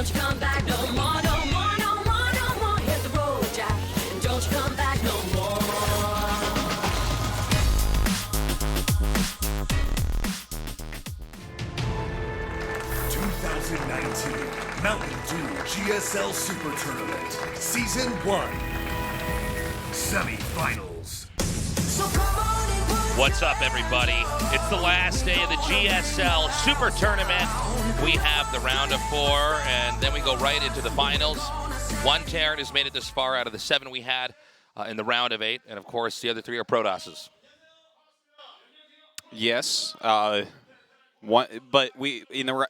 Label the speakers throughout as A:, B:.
A: don't you come back no more, no more, no more, no more. Hit the road, Jack, and don't you come back no more.
B: 2019 Mountain Dew GSL SuperTournament Season 1 Semifinals.
C: What's up, everybody? It's the last day of the GSL SuperTournament. We have the round of 4, and then we go right into the finals. One Terran has made it this far out of the 7 we had in the round of 8, and of course, the other 3 are Protosses.
D: Yes, but we in the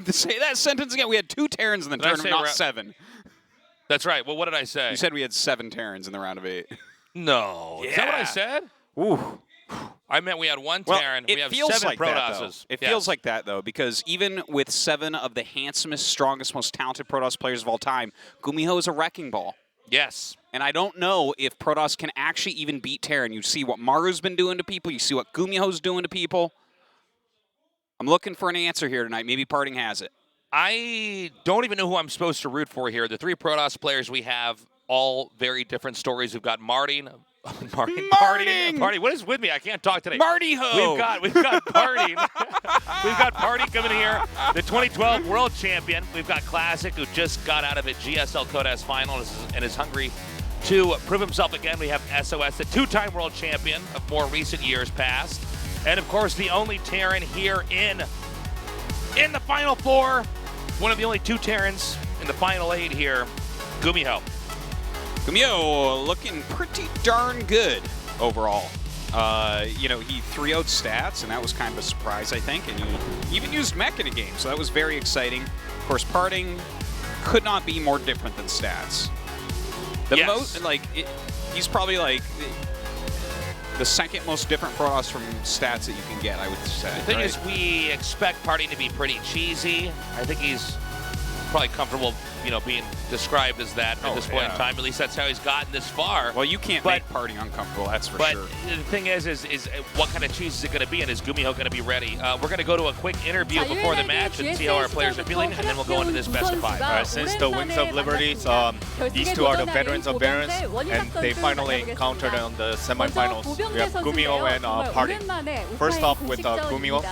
D: to say that sentence again. We had 2 Terrans in the tournament, not 7.
C: That's right. Well, what did I say?
D: You said we had 7 Terrans in the round of 8.
C: No.
D: Yeah.
C: Is that what I said?
D: Ooh.
C: I meant we had 1 Terran.
D: Well,
C: we have
D: feels
C: 7
D: like
C: Protosses.
D: It feels like that, though, because even with 7 of the handsomest, strongest, most talented Protoss players of all time, GuMiho is a wrecking ball.
C: Yes.
D: And I don't know if Protoss can actually even beat Terran. You see what Maru's been doing to people. You see what GuMiho's doing to people. I'm looking for an answer here tonight. Maybe PartinG has it.
C: I don't even know who I'm supposed to root for here. The 3 Protoss players we have, all very different stories. We've got Martin. Party. What is with me? I can't talk today.
D: Marty-ho!
C: We've got Party. We've got Party coming here, the 2012 world champion. We've got Classic, who just got out of a GSL Codas final and is hungry to prove himself again. We have SOS, the 2-time world champion of more recent years past. And of course, the only Terran here in the Final 4. One of the only 2 Terrans in the Final 8 here, GuMiho.
D: GuMiho looking pretty darn good overall. You know, he 3-0'd stats, and that was kind of a surprise, I think. And he even used mech in a game, so that was very exciting. Of course, PartinG could not be more different than stats. The most, like, he's probably like the second most different Protoss from stats that you can get, I would say.
C: The thing is, we expect Party to be pretty cheesy. I think he's probably comfortable, you know, being described as that at this point in time. At least that's how he's gotten this far.
D: Well, you can't make PartinG uncomfortable, that's for sure.
C: But the thing is what kind of cheese is it going to be, and is GuMiho going to be ready? We're going to go to a quick interview before the match and see how our players are feeling, and then we'll go into this best of 5.
E: All right, since the Wings of Liberty, these 2 are the veterans of veterans, and they finally encountered on the semifinals. We have GuMiho and PartinG. First off, with GuMiho,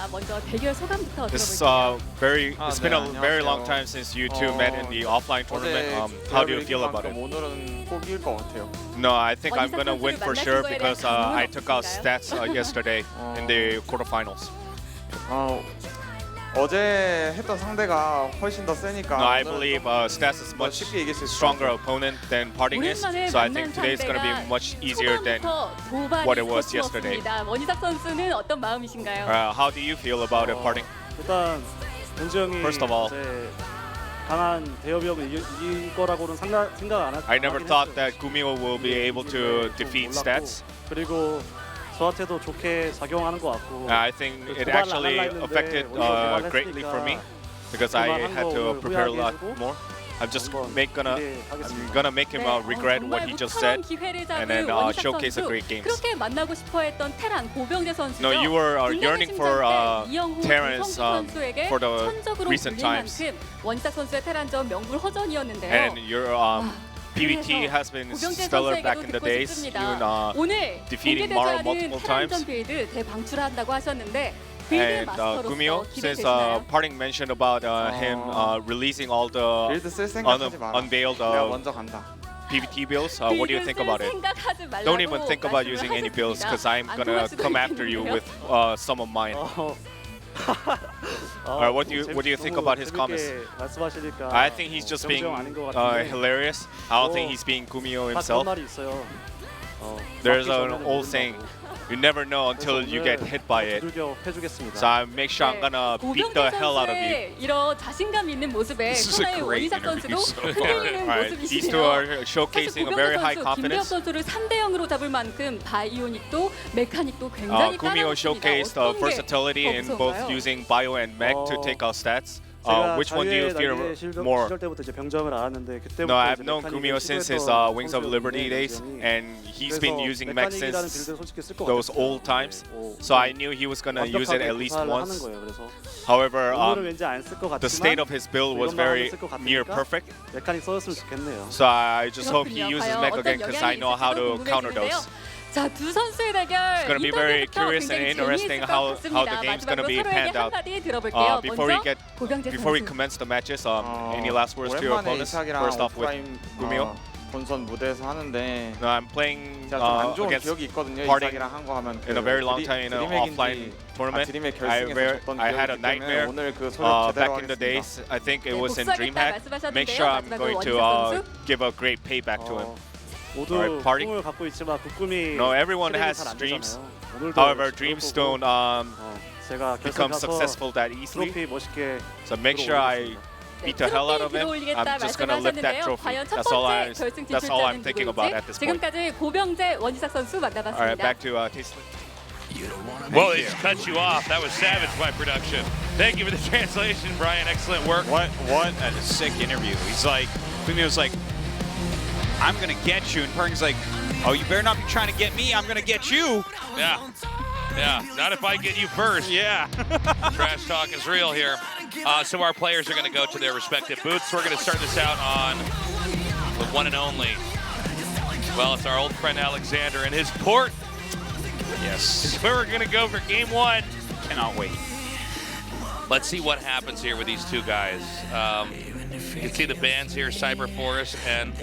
E: it's been a very long time since you 2 met in the offline tournament. How do you feel about it? No, I think I'm gonna win for sure because I took out stats yesterday in the quarterfinals.
F: 어제 했던 상대가 훨씬 더 세니까.
E: No, I believe stats is much stronger opponent than PartinG is, so I think today is gonna be much easier than what it was yesterday.
G: 원희삭 선수는 어떤 마음이신가요?
E: How do you feel about it, PartinG?
H: 일단 은주 형이
E: First of all,
H: 강한 대여병을 이길 거라고는 생각 안 했어요.
E: I never thought that GuMiho will be able to defeat stats.
H: 그리고 저한테도 좋게 작용하는 것 같고.
E: I think it actually affected greatly for me because I had to prepare a lot more. I'm just gonna make him regret what he just said and then showcase a great game.
G: 그렇게 만나고 싶어했던 테란 고병재 선수죠.
E: No, you were yearning for Terrans for the recent times.
G: 원희삭 선수의 테란전 명불허전이었는데요.
E: And your PVT has been stellar back in the days, even defeating Maro multiple times.
G: 대방출한다고 하셨는데.
E: And GuMiho, since PartinG mentioned about him releasing all the unveiled PVT builds, what do you think about it? Don't even think about using any builds because I'm gonna come after you with some of mine. What do you think about his comments? I think he's just being hilarious. I don't think he's being GuMiho himself. There's an old saying, you never know until you get hit by it. So I make sure I'm gonna beat the hell out of you.
G: 이런 자신감 있는 모습에
D: This is a great
G: 원희삭
D: interview
G: 선수도
D: so far.
G: 흔들리는
E: Right, these 2
G: 모습이시네요.
E: are showcasing a very high
G: 김병
E: confidence.
G: 선수를 3대0으로 잡을 만큼 바이오닉도 메카닉도 굉장히
E: GuMiho
G: 까다롭습니다.
E: showcased
G: 어떤 게
E: versatility in both
G: 더 무서운가요?
E: using bio and mech to take out stats. Which one do you fear more?
H: 시절 때부터 이제 병정을 알았는데 그때부터
E: No, I've
H: 이제
E: known
H: 메카닉을
E: GuMiho since his
H: 시도했던
E: Wings of Liberty days,
H: 병정이.
E: and he's been
H: 그래서
E: using mech
H: 메카닉이라는
E: since
H: 빌드를 솔직히 쓸 것
E: those
H: 같았어요.
E: old times.
H: 오,
E: So I knew he was gonna use it
H: 완벽하게
E: at least
H: 구사를 하는
E: once.
H: 거예요. 그래서
E: However,
H: 오늘은 왠지 안 쓸 것
E: the state
H: 같지만
E: of his build was
H: 이것만
E: very
H: 하면 쓸것 같으니까
E: near perfect.
H: 메카닉 써줬으면 좋겠네요.
E: So I just hope he
G: 그렇군요.
E: uses
G: 과연
E: mech
G: 어떤
E: again because I
G: 영향이
E: know how
G: 있을지도
E: to counter those.
G: 궁금해지는데요. 자, 두 선수의 대결
E: It's gonna be very
G: 인터뷰부터
E: curious and
G: 굉장히
E: interesting
G: 재미있을 것
E: how
G: 같습니다.
E: the game's gonna
G: 마지막으로
E: be
G: 서로에게
E: panned out.
G: 한마디 들어볼게요. 먼저 고병재
E: Before we
G: 선수.
E: commence the matches, any last words to your
F: 오랜만에
E: opponents?
F: 이삭이랑
E: First off with
F: 오프라인
E: GuMiho.
F: 본선 무대에서 하는데
E: No, I'm playing
F: 제가 좀 안 좋은
E: against
F: 기억이 있거든요.
E: PartinG
F: 이삭이랑 한 거 하면
E: in a very long time in an offline tournament.
F: 드림의
E: I
F: 결승에서 졌던
E: had a
F: 기억이 있기 때문에
E: nightmare
F: 오늘 그 소력 제대로
E: back in the
F: 하겠습니다.
E: days. I think it
G: 네,
E: was in
G: 복수하겠다
E: DreamHack.
G: 말씀하셨는데요.
E: Make sure I'm
G: 마지막으로
E: going to
G: 원희석 선수.
E: give a great payback to him.
H: 모두
E: Alright, PartinG.
H: 꿈을 갖고 있지만 그 꿈이
E: No, everyone
H: 실행이
E: has
H: 잘안
E: dreams.
H: 되잖아요. 오늘도
E: However,
H: 그럴
E: dreams
H: 거고,
E: don't
H: 제가 결승
E: become
H: 가서
E: successful that easily.
H: 트로피 멋있게
E: So make sure I beat the hell out of him. I'm just gonna lift that trophy.
G: 과연 첫
E: That's all
G: 번째 결승
E: I'm
G: 진출자는
E: thinking about
G: 누구일지
E: at this point.
G: 지금까지 고병재 원희석 선수
E: All right,
G: 만나봤습니다.
E: back to Tasteless.
C: Well, it cut you off. That was savage by production. Thank you for the translation, Brian. Excellent work.
D: What a sick interview. He's like, GuMiho's like, I'm gonna get you, and PartinG's like, oh, you better not be trying to get me. I'm gonna get you.
C: Yeah. Yeah, not if I get you first.
D: Yeah.
C: Trash talk is real here. So our players are going to go to their respective booths. We're going to start this out on the one and only. Well, it's our old friend Alexander and his port.
D: Yes.
C: Where we're going to go for game one.
D: Cannot wait.
C: Let's see what happens here with these two guys. You can see the bands here, Cyber Forest and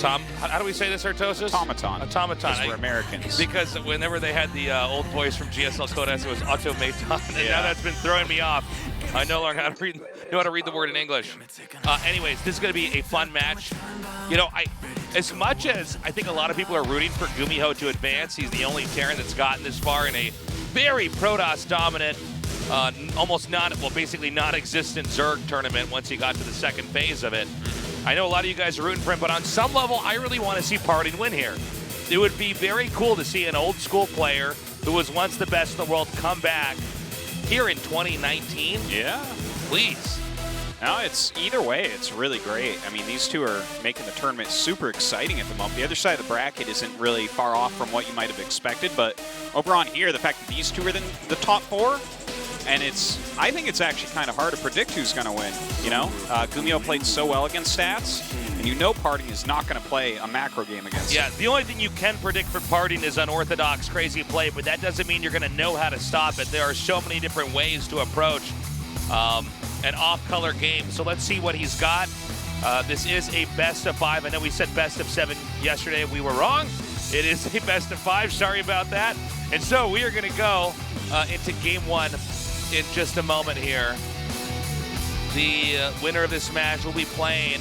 C: how do we say this, Artosis?
D: Automaton.
C: Automaton.
D: Because we're Americans.
C: Because whenever they had the old voice from GSL Codas, it was Automaton, and
D: Yeah.
C: now that's been throwing me off. I no longer know how to read the word in English. Anyways, this is going to be a fun match. You know, as much as I think a lot of people are rooting for GuMiho to advance, he's the only Terran that's gotten this far in a very Protoss dominant, basically non-existent Zerg tournament once he got to the second phase of it. I know a lot of you guys are rooting for him, but on some level, I really want to see PartinG win here. It would be very cool to see an old school player who was once the best in the world come back here in 2019.
D: Yeah.
C: Please.
D: No, it's either way, it's really great. I mean, these two are making the tournament super exciting at the moment. The other side of the bracket isn't really far off from what you might have expected, but over on here, the fact that these two are in the top four, and I think it's actually kind of hard to predict who's going to win, you know? GuMiho played so well against Stats, and you know PartinG is not going to play a macro game against
C: Yeah,
D: him.
C: the only thing you can predict for PartinG is unorthodox, crazy play, but that doesn't mean you're going to know how to stop it. There are so many different ways to approach an off-color game. So let's see what he's got. This is a best of 5. I know we said best of 7 yesterday. We were wrong. It is a best of 5. Sorry about that. And so we are going to go into game 1 in just a moment here. The winner of this match will be playing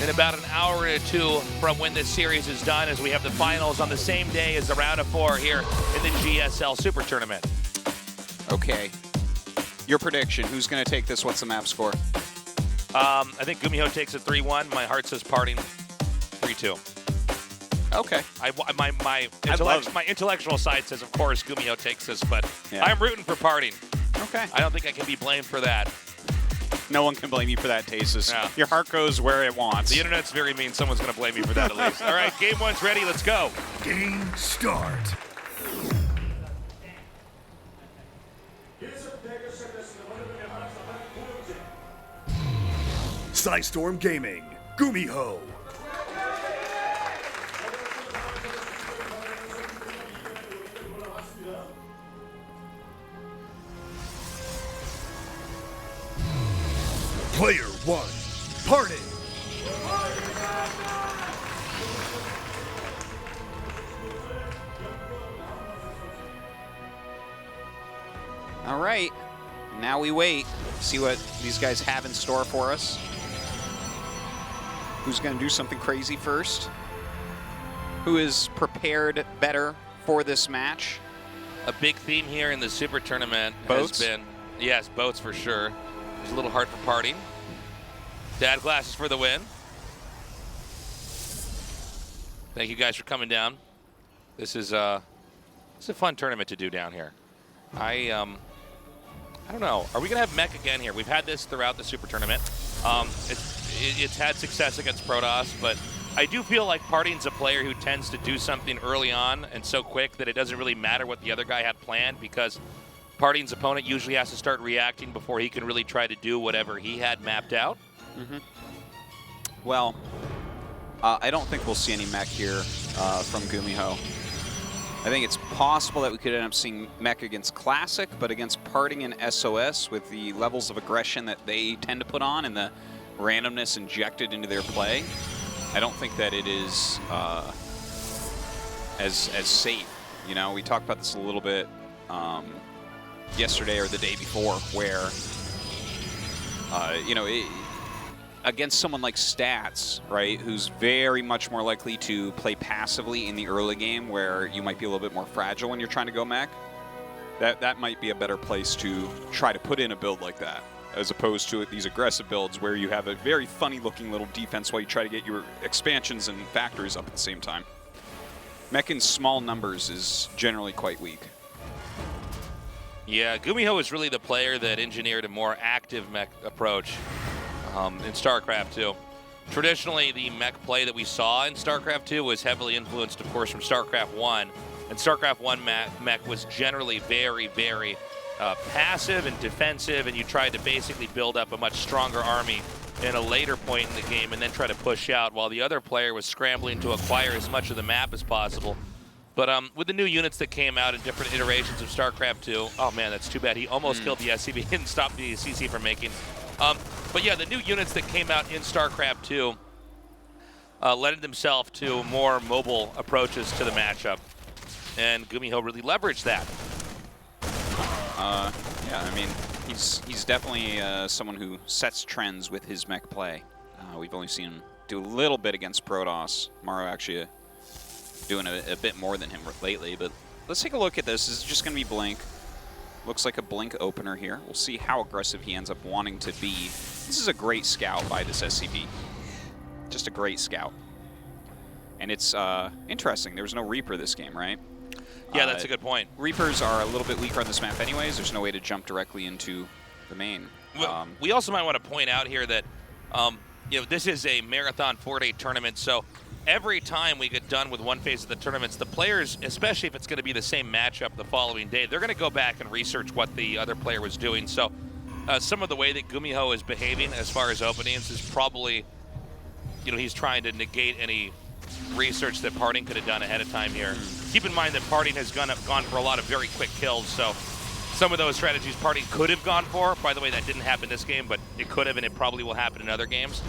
C: in about an hour or two from when this series is done, as we have the finals on the same day as the round of 4 here in the GSL SuperTournament.
D: Okay. Your prediction, who's going to take this? What's the map score?
C: I think GuMiho takes it 3-1. My heart says PartinG 3-2.
D: Okay.
C: My intellectual side says, of course, GuMiho takes this, but
D: Yeah.
C: I'm rooting for PartinG.
D: Okay.
C: I don't think I can be blamed for that.
D: No one can blame you for that, Tasis.
C: Yeah.
D: Your heart goes where it wants.
C: The internet's very mean. Someone's going to blame me for that at least. All right, game 1's ready. Let's go.
B: Game start. Psystorm Gaming, GuMiho. Player 1, PartinG.
D: All right. Now we wait. See what these guys have in store for us. Who's going to do something crazy first? Who is prepared better for this match?
C: A big theme here in the Super Tournament
D: Boats?
C: has been, yes, boats for sure. It's a little hard for PartinG. Dad glasses for the win. Thank you guys for coming down. This is a fun tournament to do down here. I I don't know. Are we going to have mech again here? We've had this throughout the Super Tournament. It's had success against Protoss, but I do feel like PartinG's a player who tends to do something early on and so quick that it doesn't really matter what the other guy had planned, because PartinG's opponent usually has to start reacting before he can really try to do whatever he had mapped out.
D: Well, I don't think we'll see any mech here from GuMiho. I think it's possible that we could end up seeing mech against Classic, but against PartinG and SOS, with the levels of aggression that they tend to put on and the randomness injected into their play, I don't think that it is as safe. You know, we talked about this a little bit yesterday or the day before, where you know, against someone like Stats, right, who's very much more likely to play passively in the early game, where you might be a little bit more fragile when you're trying to go mech, that might be a better place to try to put in a build like that, as opposed to these aggressive builds where you have a very funny-looking little defense while you try to get your expansions and factories up at the same time. Mech in small numbers is generally quite weak.
C: Yeah, GuMiho is really the player that engineered a more active mech approach in StarCraft 2. Traditionally, the mech play that we saw in StarCraft 2 was heavily influenced, of course, from StarCraft 1. And StarCraft 1 mech was generally very, very passive and defensive, and you tried to basically build up a much stronger army in a later point in the game and then try to push out, while the other player was scrambling to acquire as much of the map as possible. But with the new units that came out in different iterations of StarCraft 2, oh man, that's too bad. He almost killed the SCV and stopped the CC from making. But yeah, the new units that came out in StarCraft 2 lended themselves to more mobile approaches to the matchup. And GuMiho really leveraged that.
D: Yeah, I mean, he's definitely someone who sets trends with his mech play. We've only seen him do a little bit against Protoss. Maro actually doing a bit more than him lately, but let's take a look at this. This is just going to be Blink. Looks like a Blink opener here. We'll see how aggressive he ends up wanting to be. This is a great scout by this SCV. Just a great scout. And it's interesting. There was no Reaper this game, right?
C: Yeah, that's a good point.
D: Reapers are a little bit weaker on this map anyways. There's no way to jump directly into the main.
C: Well, we also might want to point out here that you know, this is a marathon 4-day tournament, so every time we get done with one phase of the tournaments, the players, especially if it's going to be the same matchup the following day, they're going to go back and research what the other player was doing. So some of the way that GuMiho is behaving as far as openings is probably, you know, he's trying to negate any research that PartinG could have done ahead of time here. Keep in mind that PartinG has gone for a lot of very quick kills, so some of those strategies PartinG could have gone for. By the way, that didn't happen this game, but it could have, and it probably will happen in other games.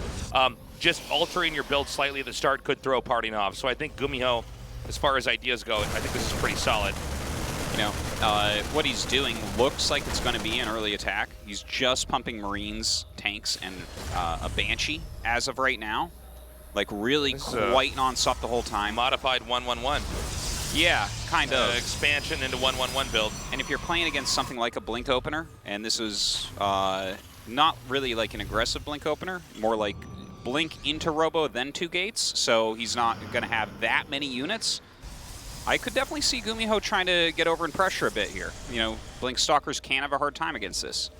C: Just altering your build slightly at the start could throw PartinG off. So I think GuMiho, as far as ideas go, I think this is pretty solid.
D: You know, what he's doing looks like it's going to be an early attack. He's just pumping Marines, tanks, and a Banshee as of right now. Like, really quite non-stop the whole time.
C: Modified 1-1-1.
D: Yeah, kind of.
C: Expansion into 1-1-1 build.
D: And if you're playing against something like a Blink opener, and this is not really like an aggressive Blink opener, more like Blink into Robo, then 2 gates, so he's not going to have that many units, I could definitely see GuMiho trying to get over and pressure a bit here. You know, Blink Stalkers can have a hard time against this.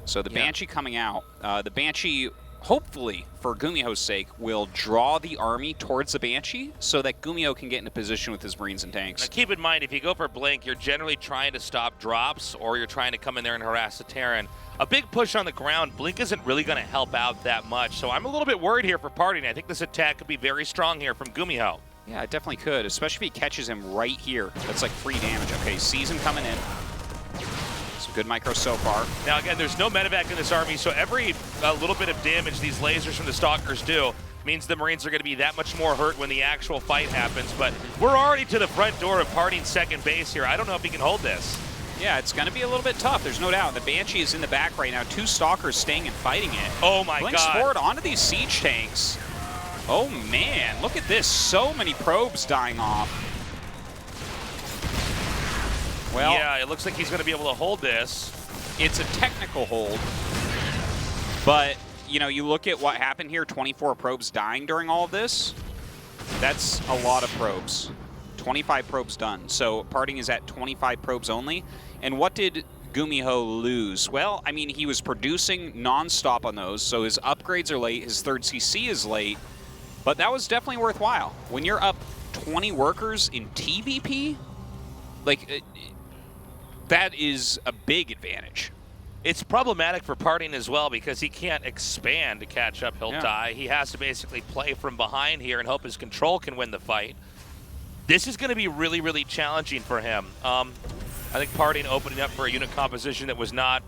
D: So the Banshee coming out, the Banshee, hopefully, for GuMiho's sake, will draw the army towards the Banshee so that GuMiho can get into position with his Marines and tanks.
C: Now keep in mind, if you go for Blink, you're generally trying to stop drops, or you're trying to come in there and harass the Terran. A big push on the ground, Blink isn't really going to help out that much, so I'm a little bit worried here for PartinG. I think this attack could be very strong here from GuMiho.
D: Yeah, it definitely could, especially if he catches him right here. That's like free damage. Okay, sees him coming in. Some good micro so far.
C: Now again, there's no medevac in this army, so every little bit of damage these lasers from the Stalkers do means the Marines are going to be that much more hurt when the actual fight happens. But we're already to the front door of PartinG's second base here. I don't know if he can hold this.
D: Yeah, it's going to be a little bit tough. There's no doubt. The Banshee is in the back right now. 2 Stalkers staying and fighting it.
C: Oh my
D: Blink's
C: God.
D: forward onto these siege tanks. Oh man, look at this. So many probes dying off. Well,
C: yeah, it looks like he's going to be able to hold this.
D: It's a technical hold, but you know, you look at what happened here, 24 probes dying during all of this. That's a lot of probes. 25 probes done. So PartinG is at 25 probes only. And what did GuMiho lose? Well, I mean, he was producing nonstop on those, so his upgrades are late, his third CC is late, but that was definitely worthwhile. When you're up 20 workers in TVP, like, that is a big advantage.
C: It's problematic for PartinG as well because he can't expand to catch up. He'll die. He has to basically play from behind here and hope his control can win the fight. This is going to be really, really challenging for him. I think PartinG opening up for a unit composition that was not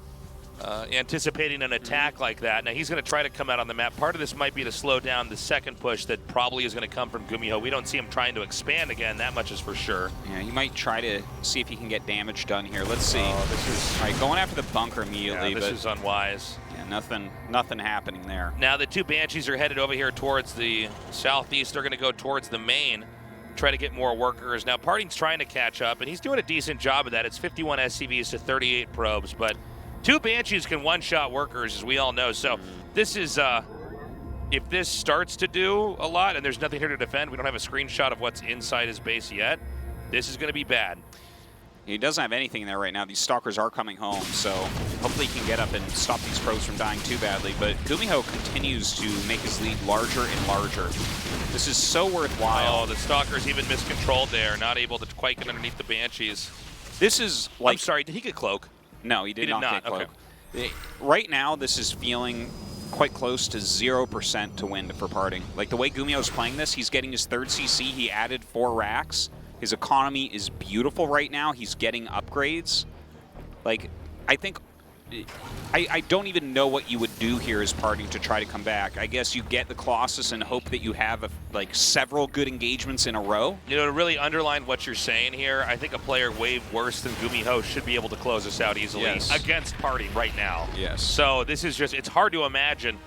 C: anticipating an attack like that. Now he's going to try to come out on the map. Part of this might be to slow down the second push that probably is going to come from GuMiho. We don't see him trying to expand again, that much is for sure.
D: Yeah, he might try to see if he can get damage done here. Let's see.
C: Oh, this is
D: all right, going after the bunker immediately.
C: Yeah, this
D: but
C: is unwise.
D: Yeah, nothing happening there.
C: Now the two Banshees are headed over here towards the southeast. They're going to go towards the main, try to get more workers. Now PartinG's trying to catch up, and he's doing a decent job of that. It's 51 SCVs to 38 probes, but two Banshees can one-shot workers, as we all know. So this is, if this starts to do a lot and there's nothing here to defend, we don't have a screenshot of what's inside his base yet, this is going to be bad.
D: He doesn't have anything there right now. These stalkers are coming home, so hopefully he can get up and stop these probes from dying too badly. But GuMiho continues to make his lead larger and larger. This is so worthwhile.
C: Oh, the stalkers even miscontrolled there, not able to quite get underneath the Banshees.
D: This is like...
C: I'm sorry, did he get cloak?
D: No, he did not get cloak.
C: Okay.
D: Right now, this is feeling quite close to 0% to win for PartinG. Like, the way GuMiho's playing this, he's getting his third CC. He added 4 racks. His economy is beautiful right now. He's getting upgrades. Like, I think... I don't even know what you would do here as PartinG to try to come back. I guess you get the Colossus and hope that you have, like, several good engagements in a row.
C: You know, to really underline what you're saying here, I think a player way worse than GuMiho should be able to close us out easily against PartinG right now.
D: Yes.
C: So this is just, it's hard to imagine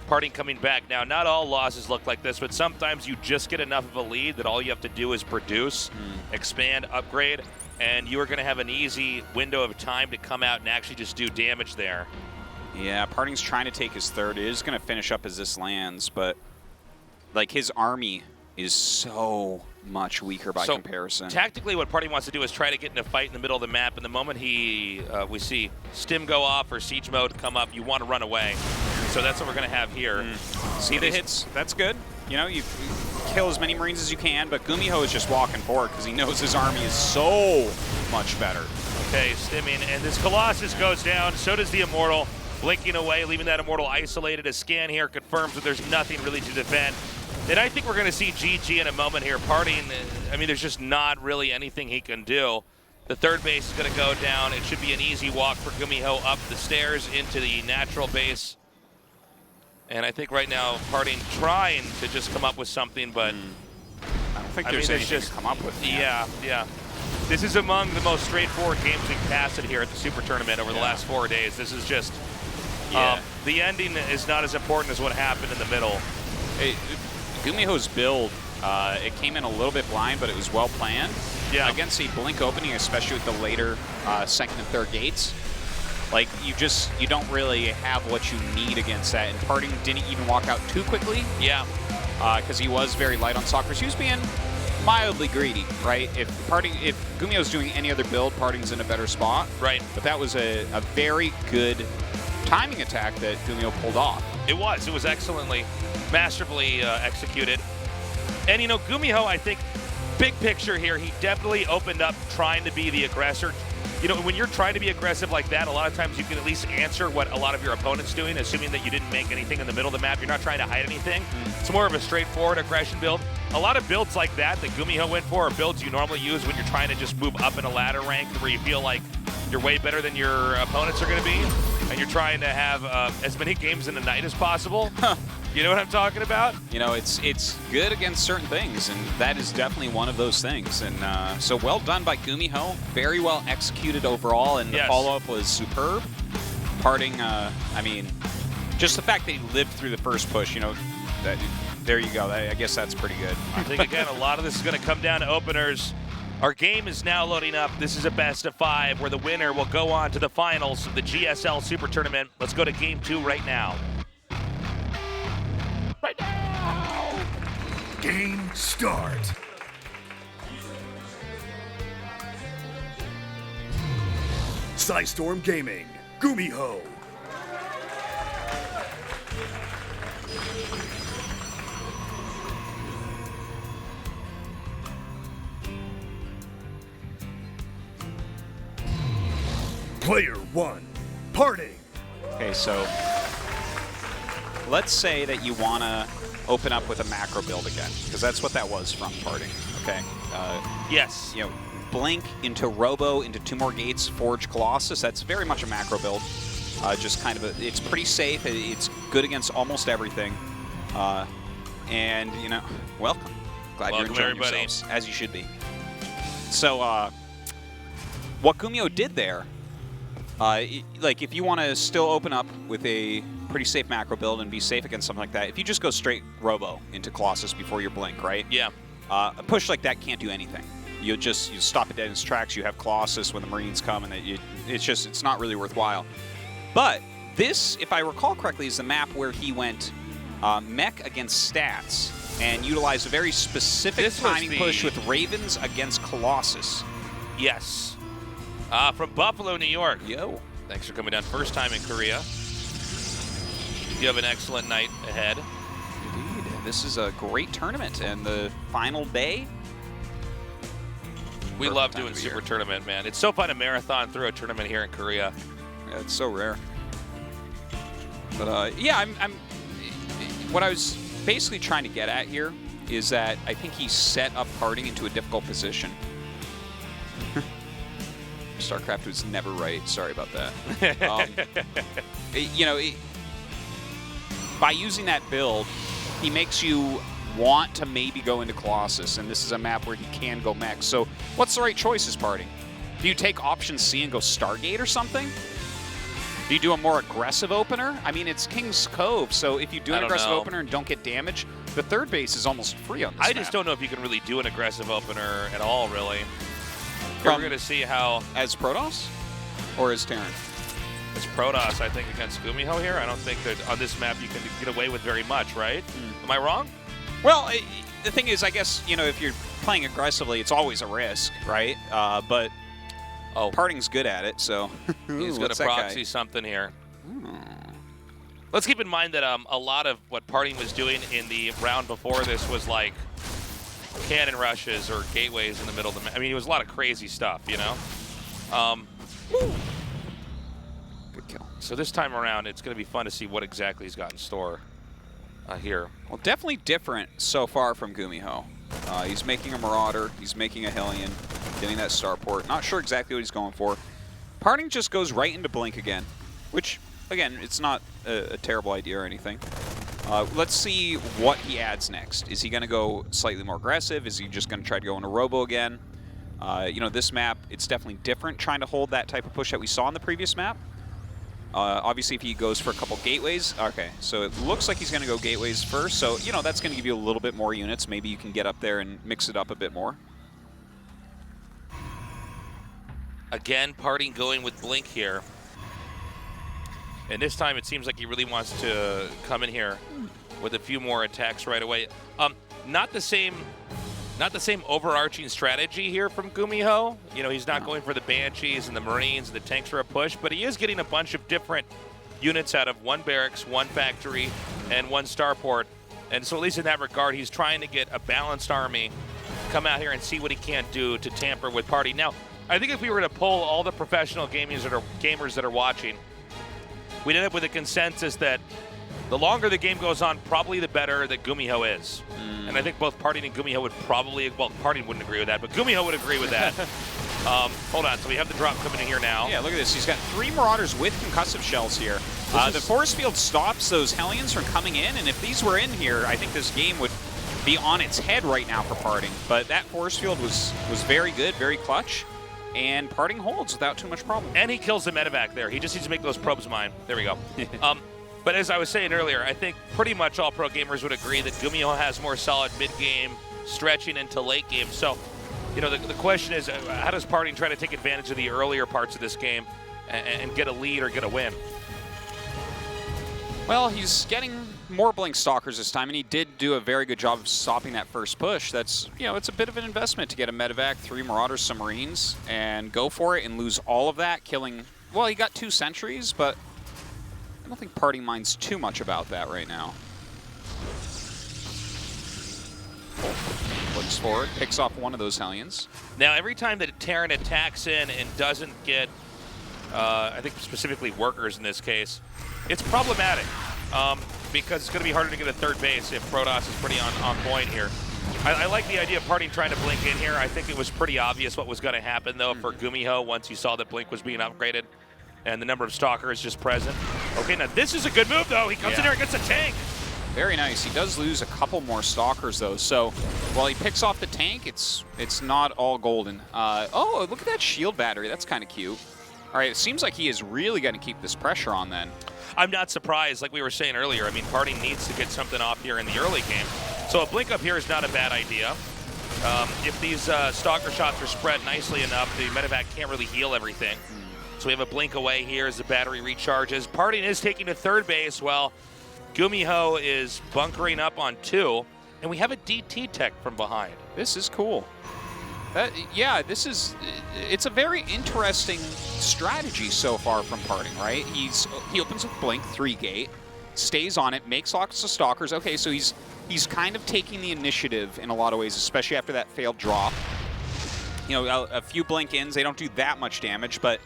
C: PartinG coming back. Now, not all losses look like this, but sometimes you just get enough of a lead that all you have to do is produce, expand, upgrade, and you are going to have an easy window of time to come out and actually just do damage there.
D: Yeah, PartinG's trying to take his third. It is going to finish up as this lands, but like his army is so much weaker by comparison.
C: Tactically, what PartinG wants to do is try to get in a fight in the middle of the map, and the moment we see stim go off or siege mode come up, you want to run away. So that's what we're going to have here.
D: See the hits? That's good. You know, you kill as many Marines as you can, but GuMiho is just walking forward because he knows his army is so much better.
C: Okay, stimming, and this Colossus goes down, so does the Immortal, blinking away, leaving that Immortal isolated. A scan here confirms that there's nothing really to defend. And I think we're going to see GG in a moment here. PartinG, I mean, there's just not really anything he can do. The third base is going to go down. It should be an easy walk for GuMiho up the stairs into the natural base. And I think right now PartinG trying to just come up with something, but
D: I don't think there's anything to come up with.
C: Yeah. This is among the most straightforward games we've casted here at the Super Tournament over the last 4 days. This is just, the ending is not as important as what happened in the middle.
D: GuMiho's build, it came in a little bit blind, but it was well planned.
C: Yeah.
D: Against a blink opening, especially with the later second and third gates. Like, you don't really have what you need against that, and PartinG didn't even walk out too quickly.
C: Yeah.
D: Because he was very light on stalkers. He was being mildly greedy, right? If GuMiho's doing any other build, PartinG's in a better spot.
C: Right.
D: But that was a very good timing attack that GuMiho pulled off.
C: It was excellently, masterfully executed. And, you know, GuMiho, I think, big picture here, he definitely opened up trying to be the aggressor. You know, when you're trying to be aggressive like that, a lot of times you can at least answer what a lot of your opponent's doing, assuming that you didn't make anything in the middle of the map. You're not trying to hide anything. It's more of a straightforward aggression build. A lot of builds like that GuMiho went for are builds you normally use when you're trying to just move up in a ladder rank where you feel like you're way better than your opponents are going to be, and you're trying to have as many games in a night as possible. You know what I'm talking about?
D: You know, it's good against certain things, and that is definitely one of those things. And so well done by GuMiho. Very well executed overall, and the follow-up was superb. PartinG, I mean, just the fact that he lived through the first push, you know, there you go. I guess that's pretty good.
C: I think, again, a lot of this is going to come down to openers. Our game is now loading up. This is a best of 5 where the winner will go on to the finals of the GSL Super Tournament. Let's go to Game 2 right now.
B: Game start. Storm Gaming, GuMiho. Player 1, PartinG.
D: Okay, so let's say that you want to open up with a macro build again, because that's what that was from PartinG. Okay.
C: Yes.
D: You know, Blink into Robo into 2 more gates, Forge Colossus. That's very much a macro build. Just kind of it's pretty safe. It's good against almost everything. And you know, welcome. Glad you're enjoying yourselves, as you should be. So, what GuMiho did there, like if you want to still open up with a pretty safe macro build and be safe against something like that, if you just go straight Robo into Colossus before your Blink, right?
C: Yeah.
D: A push like that can't do anything. You stop it dead in its tracks. You have Colossus when the Marines come, and it's not really worthwhile. But this, if I recall correctly, is the map where he went mech against stats and utilized a very specific timing push with Ravens against Colossus.
C: Yes. From Buffalo, New York.
D: Yo.
C: Thanks for coming down. First time in Korea. You have an excellent night ahead.
D: Indeed. This is a great tournament, and the final day.
C: We love doing Super Tournament, man. It's so fun to marathon through a tournament here in Korea.
D: Yeah, it's so rare. But yeah, what I was basically trying to get at here is that I think he set up PartinG into a difficult position. StarCraft was never right. Sorry about that. You know, by using that build, he makes you want to maybe go into Colossus, and this is a map where he can go mech. So what's the right choice is PartinG? Do you take option C and go Stargate or something? Do you do a more aggressive opener? I mean, it's King's Cove, so if you do an aggressive opener and don't get damage, the third base is almost free on this
C: I just don't know if you can really do an aggressive opener at all, really. We're going to see how...
D: As Protoss? Or as Terran?
C: It's Protoss, I think, against GuMiho here. I don't think that on this map you can get away with very much, right? Am I wrong?
D: Well, the thing is, I guess, you know, if you're playing aggressively, it's always a risk, right? But PartinG's good at it, so...
C: He's going to proxy something here. Let's keep in mind that a lot of what PartinG was doing in the round before this was like cannon rushes or gateways in the middle of the map. I mean, it was a lot of crazy stuff, you know?
D: Good kill.
C: So this time around, it's going to be fun to see what exactly he's got in store here.
D: Well, definitely different so far from GuMiho. He's making a Marauder, he's making a Hellion, getting that starport. Not sure exactly what he's going for. PartinG just goes right into Blink again, which, again, it's not a terrible idea or anything. Let's see what he adds next. Is he going to go slightly more aggressive? Is he just going to try to go into Robo again? You know, this map, it's definitely different trying to hold that type of push that we saw in the previous map. Obviously, if he goes for a couple gateways, okay, so it looks like he's going to go gateways first, so, you know, that's going to give you a little bit more units. Maybe you can get up there and mix it up a bit more.
C: Again, PartinG going with Blink here. And this time it seems like he really wants to come in here with a few more attacks right away. Not the same overarching strategy here from GuMiho. You know, he's not going for the Banshees and the Marines and the tanks for a push, but he is getting a bunch of different units out of one barracks, one factory, and one starport. And so at least in that regard, he's trying to get a balanced army, come out here and see what he can do to tamper with PartinG. Now, I think if we were to poll all the professional gamers that are watching, we'd end up with a consensus that the longer the game goes on, probably the better that GuMiho is. And I think both PartinG and GuMiho would probably, well, PartinG wouldn't agree with that, but GuMiho would agree with that. Hold on, so we have the drop coming in here now.
D: Yeah, look at this. He's got 3 Marauders with concussive shells here. The force field stops those Hellions from coming in, and if these were in here, I think this game would be on its head right now for PartinG. But that force field was very good, very clutch, and PartinG holds without too much problem.
C: And he kills the medevac there. He just needs to make those probes mine. There we go. But as I was saying earlier, I think pretty much all pro gamers would agree that GuMiho has more solid mid-game, stretching into late game. So, you know, the question is, how does PartinG try to take advantage of the earlier parts of this game and get a lead or get a win?
D: Well, he's getting more Blink Stalkers this time, and he did do a very good job of stopping that first push. That's, you know, it's a bit of an investment to get a medevac, 3 Marauders, some Marines, and go for it and lose all of that, killing... Well, he got 2 sentries, but I don't think PartinG minds too much about that right now. Looks forward, picks off one of those Hellions.
C: Now, every time that Terran attacks in and doesn't get, I think specifically workers in this case, it's problematic because it's going to be harder to get a third base if Protoss is pretty on point here. I like the idea of PartinG trying to blink in here. I think it was pretty obvious what was going to happen, though, for GuMiho once you saw that Blink was being upgraded and the number of Stalkers just present. Okay, now this is a good move, though. He comes in here and gets a tank.
D: Very nice. He does lose a couple more Stalkers, though, so while he picks off the tank, it's not all golden. Oh, look at that shield battery. That's kind of cute. All right, it seems like he is really going to keep this pressure on then.
C: I'm not surprised, like we were saying earlier. I mean, PartinG needs to get something off here in the early game. So a blink up here is not a bad idea. If these Stalker shots are spread nicely enough, the medevac can't really heal everything. So we have a blink away here as the battery recharges. PartinG is taking to third base while GuMiho is bunkering up on 2. And we have a DT tech from behind.
D: This is cool. Yeah, it's a very interesting strategy so far from PartinG, right? He opens with Blink, 3-gate, stays on it, makes lots of Stalkers. Okay, so he's kind of taking the initiative in a lot of ways, especially after that failed drop. You know, a few Blink-ins, they don't do that much damage, but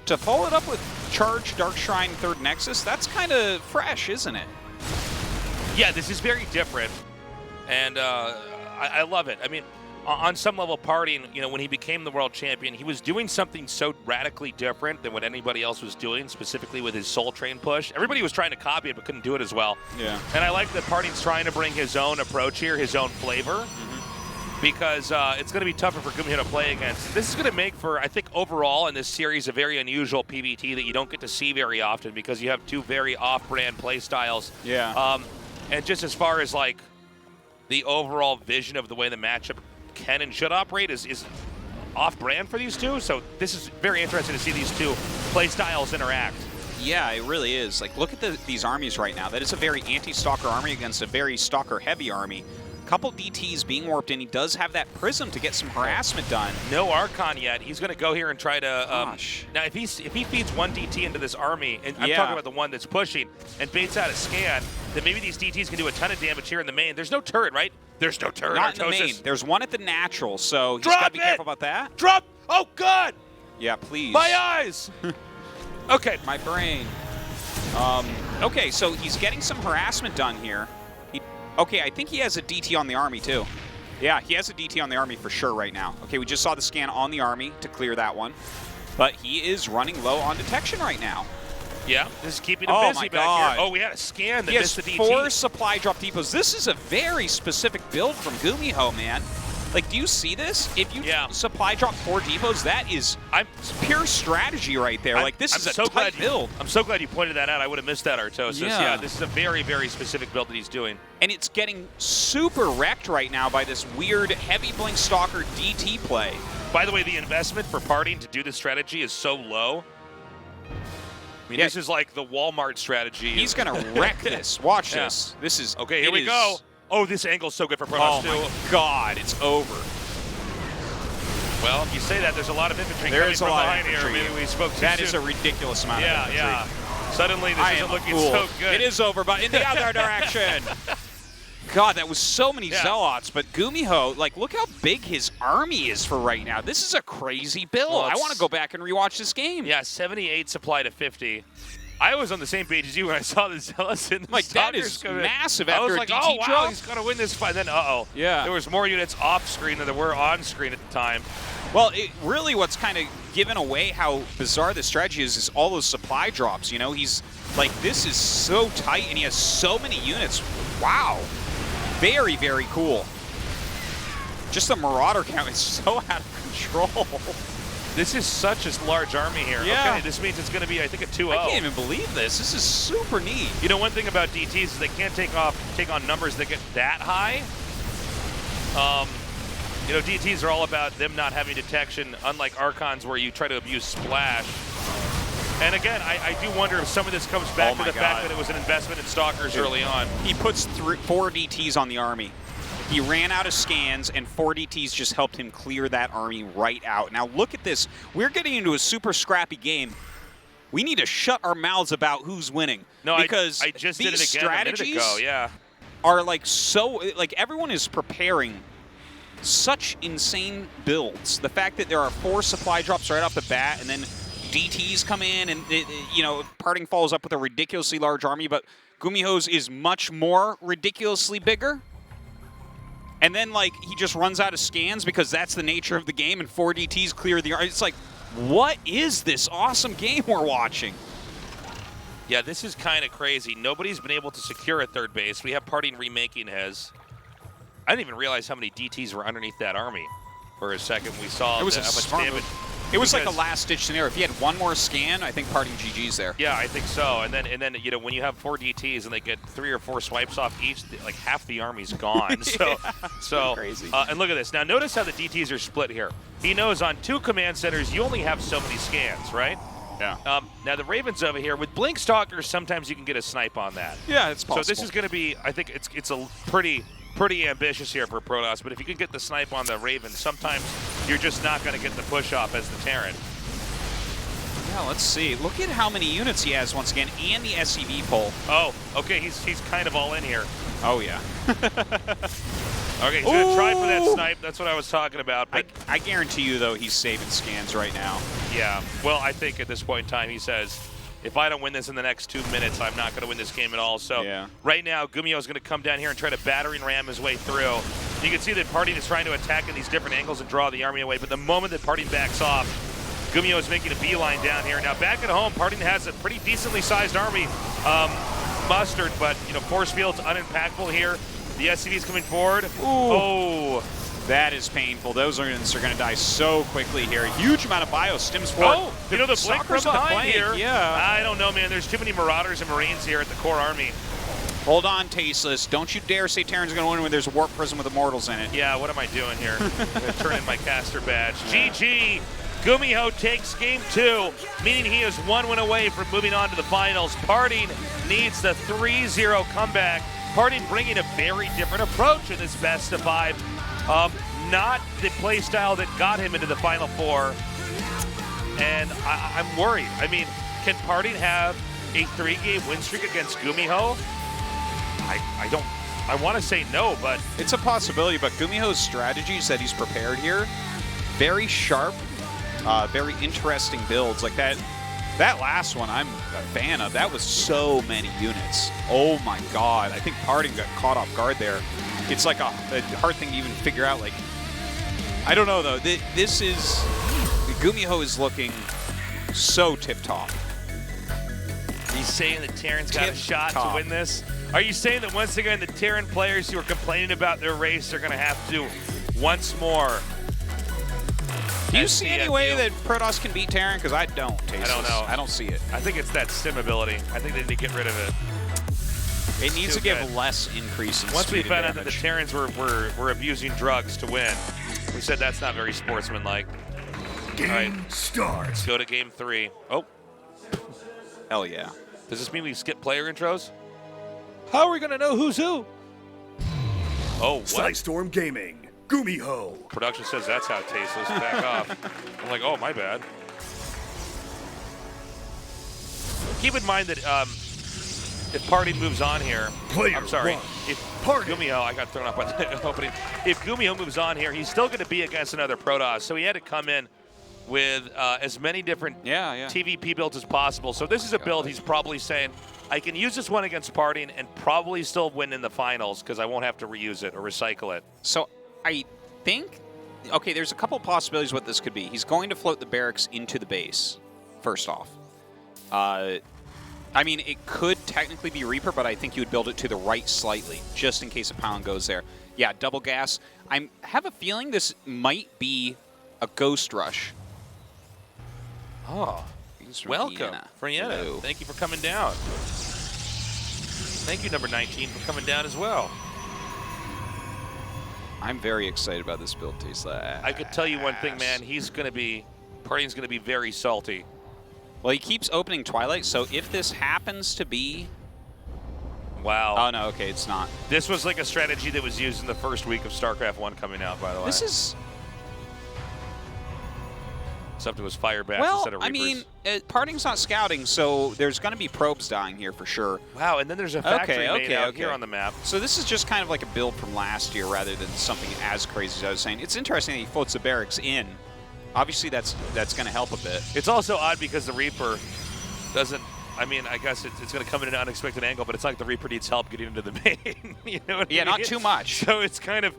D: to follow it up with Charge, Dark Shrine, 3rd Nexus, that's kind of fresh, isn't it?
C: Yeah, this is very different, and I love it. I mean, on some level, PartinG, you know, when he became the world champion, he was doing something so radically different than what anybody else was doing, specifically with his Soul Train push. Everybody was trying to copy it, but couldn't do it as well.
D: Yeah.
C: And I like that PartinG's trying to bring his own approach here, his own flavor, because it's going to be tougher for GuMiho to play against. This is going to make for, I think, overall in this series, a very unusual PvT that you don't get to see very often because you have 2 very off-brand play styles.
D: Yeah.
C: And just as far as, like, the overall vision of the way the matchup can and should operate is off-brand for these 2, so this is very interesting to see these 2 play styles interact.
D: Yeah, it really is. Like, look at these armies right now. That is a very anti-Stalker army against a very Stalker-heavy army. Couple DTs being warped in. He does have that Prism to get some harassment done.
C: No Archon yet. He's going to go here and try to...
D: Gosh.
C: Now, if he feeds 1 DT into this army, and I'm talking about the one that's pushing, and baits out a scan, then maybe these DTs can do a ton of damage here in the main. There's no turret, right? There's no turret.
D: Not in the main. There's one at the natural, so he's
C: got
D: got to be careful about that.
C: Drop! Oh, God!
D: Yeah, please.
C: My eyes! Okay.
D: My brain. Okay, so he's getting some harassment done here. Okay, I think he has a DT on the army, too. Yeah, he has a DT on the army for sure right now. Okay, we just saw the scan on the army to clear that one. But he is running low on detection right now.
C: Yeah, this is keeping him busy back here. Oh, we had a scan that missed the DT.
D: He has 4 supply drop depots. This is a very specific build from GuMiho, man. Like, do you see this? If you supply drop 4 depots, that is pure strategy right there. Like, this is a tight build.
C: I'm so glad you pointed that out. I would have missed that, Artosis. Yeah, this is a very, very specific build that he's doing.
D: And it's getting super wrecked right now by this weird heavy Blink Stalker DT play.
C: By the way, the investment for PartinG to do this strategy is so low. I mean, this is like the Walmart strategy.
D: He's going to wreck this. Watch this. This is...
C: Okay, here we go. Oh, this angle's so good for Protoss, too.
D: Oh, my God. It's over.
C: Well, if you say that, there's a lot of infantry coming from behind here. Maybe we spoke too soon.
D: That is a ridiculous amount of infantry.
C: Yeah. Suddenly, this isn't looking so good.
D: It is over, but in the other direction. God, that was so many Zealots, but GuMiho, like, look how big his army is for right now. This is a crazy build. Well, I want to go back and rewatch this game.
C: Yeah, 78 supply to 50. I was on the same page as you when I saw the Zealots in the
D: like, that is massive after
C: I was like,
D: a DT
C: oh, wow,
D: drop.
C: he's going to win this fight. Then,
D: yeah.
C: There was more units off screen than there were on screen at the time.
D: Well, really what's kind of given away how bizarre this strategy is all those supply drops, you know? He's, like, this is so tight, and he has so many units. Wow. Very, very cool. Just the Marauder count is so out of control.
C: This is such a large army here.
D: Yeah.
C: Okay, this means it's going to be, I think, a 2-0.
D: I can't even believe this. This is super neat.
C: You know, one thing about DTs is they can't take on numbers that get that high. You know, DTs are all about them not having detection, unlike Archons where you try to abuse splash. And again, I do wonder if some of this comes back to the fact that it was an investment in stalkers early on.
D: He puts 4 DTs on the army. He ran out of scans, and 4 DTs just helped him clear that army right out. Now look at this. We're getting into a super scrappy game. We need to shut our mouths about who's winning.
C: No,
D: because
C: I just
D: these
C: did it again
D: strategies
C: a minute ago, yeah.
D: are like so, like everyone is preparing such insane builds. The fact that there are 4 supply drops right off the bat, and then DTs come in, and you know, PartinG follows up with a ridiculously large army, but GuMiho's is much more ridiculously bigger. And then, like, he just runs out of scans because that's the nature of the game, and 4 DTs clear the army. It's like, what is this awesome game we're watching?
C: Yeah, this is kind of crazy. Nobody's been able to secure a third base. We have PartinG remaking his. I didn't even realize how many DTs were underneath that army for a second. We saw
D: it was
C: how
D: a
C: much
D: smart
C: damage.
D: move. It was like a last-ditch scenario. If he had 1 more scan, I think PartinG GG's there.
C: Yeah, I think so. And then you know, when you have 4 DTs and they get 3 or 4 swipes off each, like half the army's gone. So
D: crazy.
C: And look at this. Now notice how the DTs are split here. He knows on 2 command centers you only have so many scans, right?
D: Yeah.
C: Now the Ravens over here with Blink Stalkers, sometimes you can get a snipe on that.
D: Yeah, it's possible.
C: So this is going to be, I think it's a pretty ambitious here for Protoss, but if you can get the snipe on the Ravens, sometimes you're just not going to get the push off as the Terran.
D: Yeah, let's see. Look at how many units he has once again, and the SCV pull.
C: Oh, okay, he's kind of all in here.
D: Oh, yeah.
C: Okay, he's going to try for that snipe. That's what I was talking about. But
D: I guarantee you, though, he's saving scans right now.
C: yeah, well, I think at this point in time, he says, if I don't win this in the next 2 minutes, I'm not going to win this game at all. So
D: yeah.
C: Right now, GuMiho is going to come down here and try to battering ram his way through. You can see that PartinG is trying to attack in these different angles and draw the army away. But the moment that PartinG backs off, GuMiho is making a beeline down here. Now back at home, PartinG has a pretty decently sized army mustered, but you know, force field's unimpactful here. The SCV's coming forward.
D: Ooh.
C: Oh.
D: That is painful. Those units are going to die so quickly here. Huge amount of bio stims forward.
C: Oh, you know, the blink from behind here.
D: Yeah.
C: I don't know, man. There's too many Marauders and Marines here at the core army.
D: Hold on, Tasteless. Don't you dare say Terran's going to win when there's a Warp Prism with Immortals in it.
C: Yeah, what am I doing here? I'm going to turn in my caster badge. GG. GuMiho takes game 2, meaning he is 1 win away from moving on to the finals. PartinG needs the 3-0 comeback. PartinG bringing a very different approach in this best of 5. Not the play style that got him into the Final 4. And I'm worried. I mean, can PartinG have a 3-game win streak against GuMiho? I want to say no, but
D: it's a possibility. But GuMiho's strategies that he's prepared here, very sharp, very interesting builds. Like that last one, I'm a fan of. That was so many units. Oh my God! I think PartinG got caught off guard there. It's like a hard thing to even figure out. Like, I don't know though. This is GuMiho is looking so tip-top.
C: He's saying that Terran's got a shot to win this. Are you saying that once again the Terran players who are complaining about their race are going to have to once more?
D: Do you see any way that Protoss can beat Terran? Because I don't. Tasteless.
C: I don't know.
D: I don't see it.
C: I think it's that sim ability. I think they need to get rid of it.
D: It needs to give less increase in
C: Once we
D: speed
C: found
D: and
C: out that the
D: damage.
C: Terrans were abusing drugs to win, we said that's not very sportsmanlike.
B: Game starts.
C: Let's go to game 3. Oh,
D: Hell yeah.
C: does this mean we skip player intros? How are we going to know who's who? Oh, what?
B: Sidestorm Gaming, GuMiho.
C: Production says that's how it tastes. Let's back off. I'm like, oh, my bad. Keep in mind that if PartinG moves on here, I'm sorry, if GuMiho, I got thrown up on the opening. If GuMiho moves on here, he's still going to be against another Protoss, so he had to come in with as many different TVP builds as possible. So this is a build he's probably saying, I can use this one against PartinG and probably still win in the finals because I won't have to reuse it or recycle it.
D: So I think, okay, there's a couple possibilities what this could be. He's going to float the barracks into the base, first off. I mean, it could technically be Reaper, but I think you would build it to the right slightly, just in case a pound goes there. Yeah, double gas. I have a feeling this might be a Ghost Rush.
C: Oh, welcome, Vienna.
D: Hello.
C: Thank you for coming down. Thank you, number 19, for coming down as well.
D: I'm very excited about this build, Tesla.
C: I could tell you one thing, man. PartinG's going to be very salty
D: Well, he keeps opening Twilight, so if this happens to be...
C: Wow.
D: Oh, no, okay, it's not.
C: This was like a strategy that was used in the first week of StarCraft 1 coming out, by the way.
D: This is...
C: Except it was fire bats
D: Well,
C: instead of
D: I
C: Reapers.
D: mean, Parting's not scouting, so there's going to be probes dying here for sure.
C: Wow, and then there's a factory made out here on the map.
D: So this is just kind of like a build from last year rather than something as crazy as I was saying. It's interesting that he floats the barracks in. Obviously, that's going to help a bit.
C: It's also odd because the Reaper doesn't... I mean, I guess it's going to come in an unexpected angle, but it's like the Reaper needs help getting into the main. You know what I mean?
D: Not too much.
C: So it's kind of...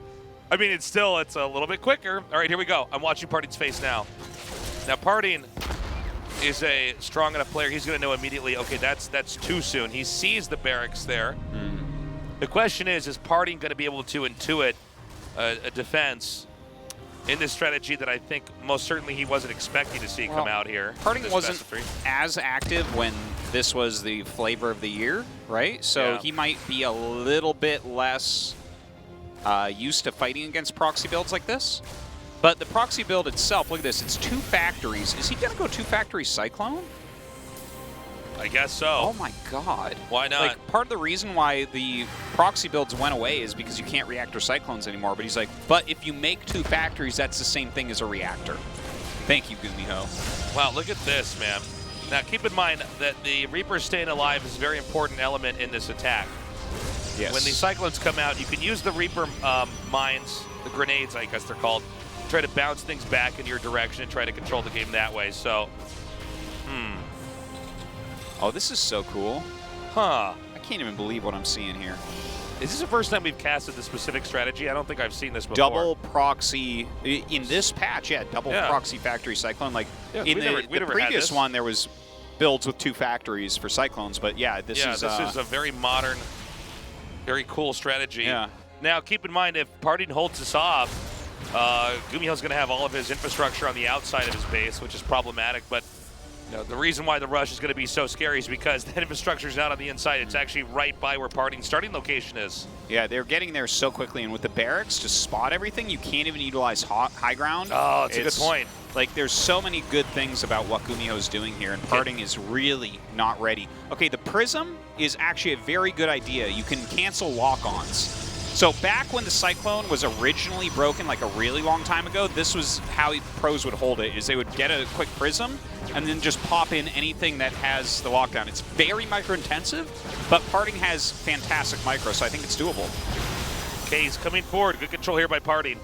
C: I mean, it's a little bit quicker. All right, here we go. I'm watching Parting's face now. Now, Parting is a strong enough player. He's going to know immediately, okay, that's too soon. He sees the barracks there. The question is Parting going to be able to intuit a defense in this strategy that I think most certainly he wasn't expecting to see come out here?
D: Parting wasn't as active when this was the flavor of the year, right? So he might be a little bit less used to fighting against proxy builds like this. But the proxy build itself, look at this, it's 2 factories. Is he going to go 2 factory Cyclone?
C: I guess so.
D: Oh my god.
C: Why not?
D: Like, part of the reason why the proxy builds went away is because you can't reactor Cyclones anymore. But he's like, but if you make 2 factories, that's the same thing as a reactor. Thank you, GuMiho.
C: Wow, look at this, man. Now, keep in mind that the Reaper staying alive is a very important element in this attack.
D: Yes.
C: When the Cyclones come out, you can use the Reaper mines, the grenades, I guess they're called, try to bounce things back in your direction and try to control the game that way. So,
D: Oh, this is so cool.
C: Huh.
D: I can't even believe what I'm seeing here.
C: Is this the first time we've casted this specific strategy? I don't think I've seen this before.
D: Double proxy in this patch, double proxy factory Cyclone. Like in the previous one, there was builds with 2 factories for Cyclones, but this is
C: a very modern, very cool strategy.
D: Yeah.
C: Now, keep in mind, if Parting holds this off, GuMiho's going to have all of his infrastructure on the outside of his base, which is problematic. But the reason why the rush is going to be so scary is because that infrastructure is not on the inside. It's actually right by where Parting's starting location is. Yeah,
D: they're getting there so quickly, and with the barracks to spot everything, you can't even utilize high ground.
C: Oh, it's a good point.
D: Like, there's so many good things about what GuMiho is doing here, and Parting is really not ready. Okay, the Prism is actually a very good idea. You can cancel lock-ons. So back when the Cyclone was originally broken, like a really long time ago, this was how pros would hold it, is they would get a quick Prism and then just pop in anything that has the lockdown. It's very micro-intensive, but Parting has fantastic micro, so I think it's doable.
C: Okay, he's coming forward. Good control here by Parting.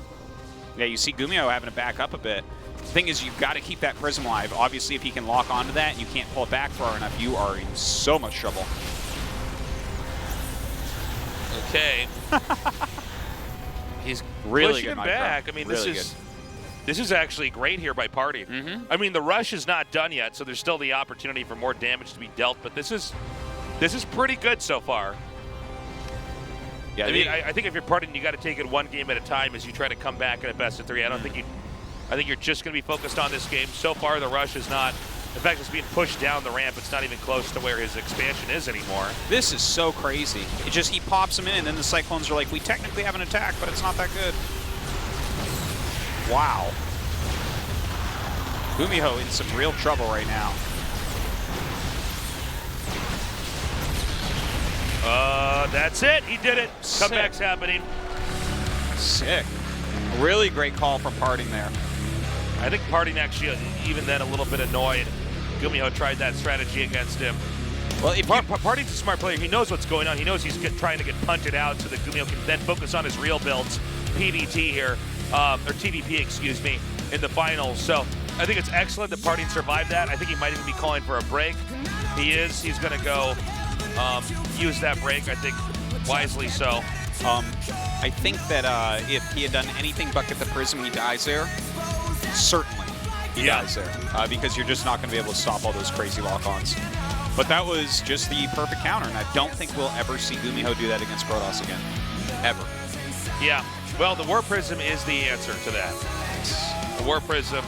D: Yeah, you see GuMiho having to back up a bit. The thing is, you've got to keep that Prism alive. Obviously, if he can lock onto that and you can't pull it back far enough, you are in so much trouble.
C: Okay. He's
D: really
C: pushing
D: good
C: him
D: micro.
C: back. I mean,
D: really
C: this is actually great here by Parting. I mean, the rush is not done yet, so there's still the opportunity for more damage to be dealt. But this is pretty good so far. Yeah, I mean, I think if you're Parting, you got to take it one game at a time as you try to come back in a best of 3. I think you're just going to be focused on this game. So far, the rush is not. In fact, it's being pushed down the ramp. It's not even close to where his expansion is anymore.
D: This is so crazy. It just, he pops him in, and then the Cyclones are like, we technically have an attack, but it's not that good. Wow. GuMiho in some real trouble right now.
C: That's it. He did it. Comeback's happening.
D: Sick. Really great call from Parting there.
C: I think Parting actually, even then, a little bit annoyed. GuMiho tried that strategy against him. Well, Parting's a smart player. He knows what's going on. He knows he's trying to get punted out so that GuMiho can then focus on his real builds, PvT here, or TVP, excuse me, in the finals. So I think it's excellent that Parting survived that. I think he might even be calling for a break. He is. He's going to go use that break, I think, wisely so.
D: I think that if he had done anything but get the Prism, he dies there. Certainly he dies there, because you're just not going to be able to stop all those crazy lock-ons. But that was just the perfect counter, and I don't think we'll ever see GuMiho do that against Protoss again. Ever.
C: Yeah. Well, the War Prism is the answer to that. The War Prism,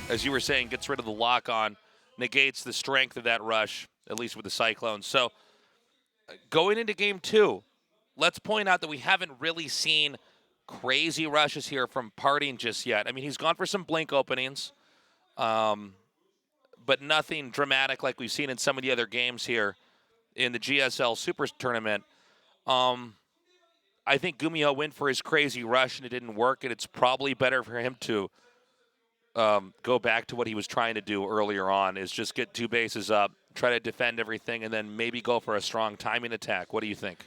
C: as you were saying, gets rid of the lock-on, negates the strength of that rush, at least with the Cyclones. So going into Game 2, let's point out that we haven't really seen crazy rushes here from Parting just yet. I mean, he's gone for some blink openings, but nothing dramatic like we've seen in some of the other games here in the GSL Super Tournament. I think GuMiho went for his crazy rush and it didn't work, and it's probably better for him to go back to what he was trying to do earlier on, is just get 2 bases up, try to defend everything, and then maybe go for a strong timing attack. What do you think?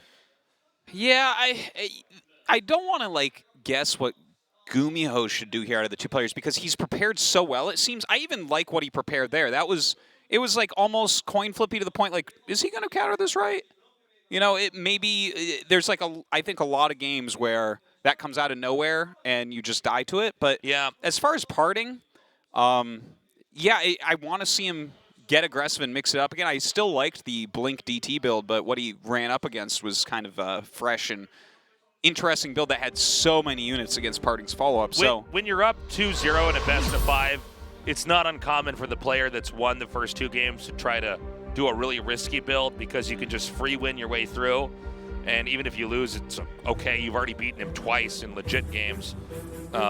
D: Yeah, I don't want to like guess what GuMiho should do here out of the 2 players because he's prepared so well. It seems I even like what he prepared there. It was like almost coin flippy to the point like, is he going to counter this right? You know, there's like I think a lot of games where that comes out of nowhere and you just die to it. But
C: yeah,
D: as far as PartinG, I want to see him get aggressive and mix it up again. I still liked the Blink DT build, but what he ran up against was kind of a fresh and interesting build that had so many units against PartinG's follow-up. So
C: when you're up 2-0 in a best of 5, it's not uncommon for the player that's won the first 2 games to try to do a really risky build because you can just free win your way through. And even if you lose, it's okay. You've already beaten him twice in legit games.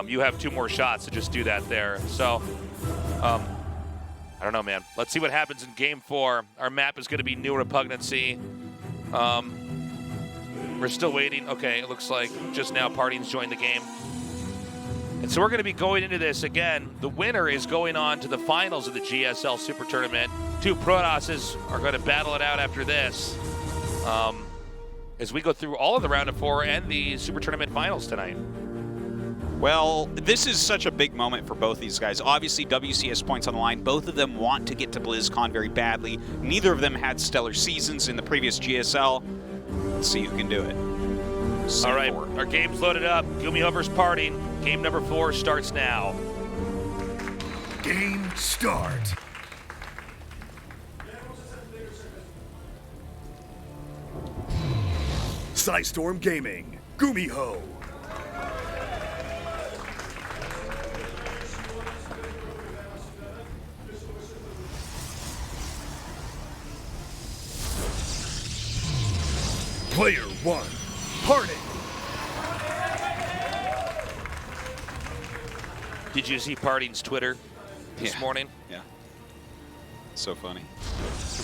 C: You have 2 more shots to just do that there. So, I don't know, man. Let's see what happens in Game 4. Our map is going to be New Repugnancy. We're still waiting. Okay, it looks like just now PartinG's joined the game. And so we're going to be going into this again. The winner is going on to the finals of the GSL Super Tournament. 2 Protosses are going to battle it out after this. As we go through all of the round of 4 and the Super Tournament finals tonight.
D: Well, this is such a big moment for both these guys. Obviously, WCS points on the line. Both of them want to get to BlizzCon very badly. Neither of them had stellar seasons in the previous GSL. Let's see who can do it.
C: All right, our game's loaded up. GuMiho versus PartinG. Game number 4 starts now.
B: Game start. Storm Gaming, GuMiho. Player 1, PartinG.
C: Did you see PartinG's Twitter this morning?
D: Yeah. So funny.